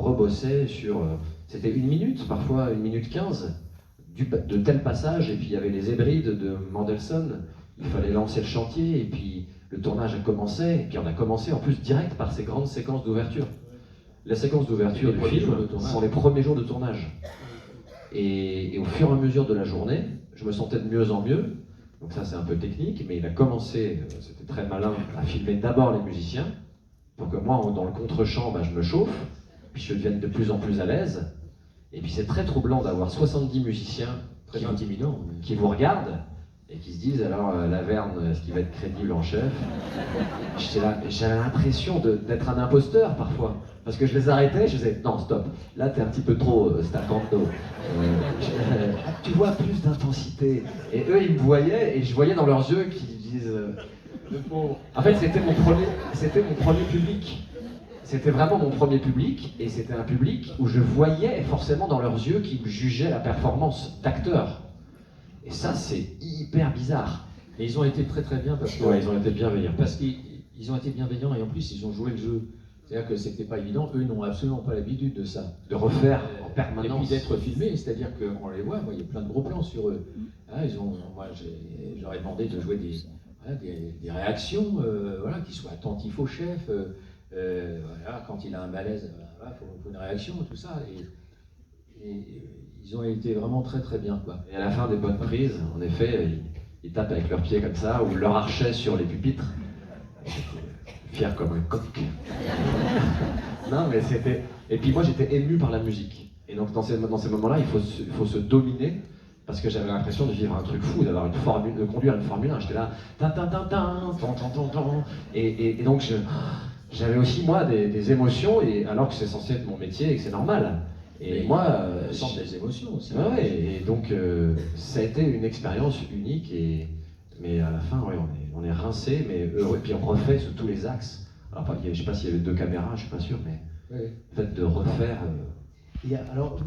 rebossait sur... c'était 1 minute, parfois 1 minute 15, de tel passage, et puis il y avait les Hébrides de Mendelssohn, il fallait lancer le chantier, et puis le tournage a commencé, et puis on a commencé en plus direct par ces grandes séquences d'ouverture. Les séquences d'ouverture du film sont les premiers jours de tournage. Et au fur et à mesure de la journée, je me sentais de mieux en mieux. Donc ça c'est un peu technique, mais il a commencé, c'était très malin, à filmer d'abord les musiciens, pour que moi, dans le contre-champ, je me chauffe, puis je devienne de plus en plus à l'aise. Et puis c'est très troublant d'avoir 70 musiciens Très intimidant. qui vous regardent et qui se disent alors Laverne, est-ce qu'il va être crédible en chef? J'avais l'impression d'être un imposteur parfois, parce que je les arrêtais, je disais non stop, là t'es un petit peu trop staccato, tu vois plus d'intensité. Et eux ils me voyaient et je voyais dans leurs yeux qu'ils disent en fait c'était mon premier public. C'était vraiment mon premier public, et c'était un public où je voyais forcément dans leurs yeux qu'ils jugeaient la performance d'acteur. Et ça, c'est hyper bizarre. Et ils ont été très très bien parce que... Ouais, ils ont été bienveillants. Parce qu'ils ont été bienveillants et en plus ils ont joué le jeu. C'est-à-dire que c'était pas évident, eux n'ont absolument pas l'habitude de ça. De refaire en permanence. Et puis d'être filmés, c'est-à-dire qu'on les voit, il y a plein de gros plans sur eux. Ah, moi j'aurais demandé de jouer des réactions, qu'ils soient attentifs au chef. Quand il a un malaise, faut une réaction, tout ça. Et ils ont été vraiment très très bien, quoi. Et à la fin des bonnes prises, en effet, ils tapent avec leurs pieds comme ça, ou leur archet sur les pupitres. Fier comme un coq. Non, mais c'était... Et puis moi, j'étais ému par la musique. Et donc dans ces moments-là, il faut se dominer, parce que j'avais l'impression de vivre un truc fou, de conduire une Formule 1. J'étais là, et donc j'avais aussi moi des émotions, et alors que c'est censé être mon métier et que c'est normal. Et mais moi, sent des émotions aussi. Ouais, et donc ça a été une expérience unique, mais à la fin, ouais, on est rincé, mais heureux. Et puis on refait sous tous les axes. Alors, je sais pas s'il y avait 2 caméras, je suis pas sûr, mais le fait de refaire. Alors,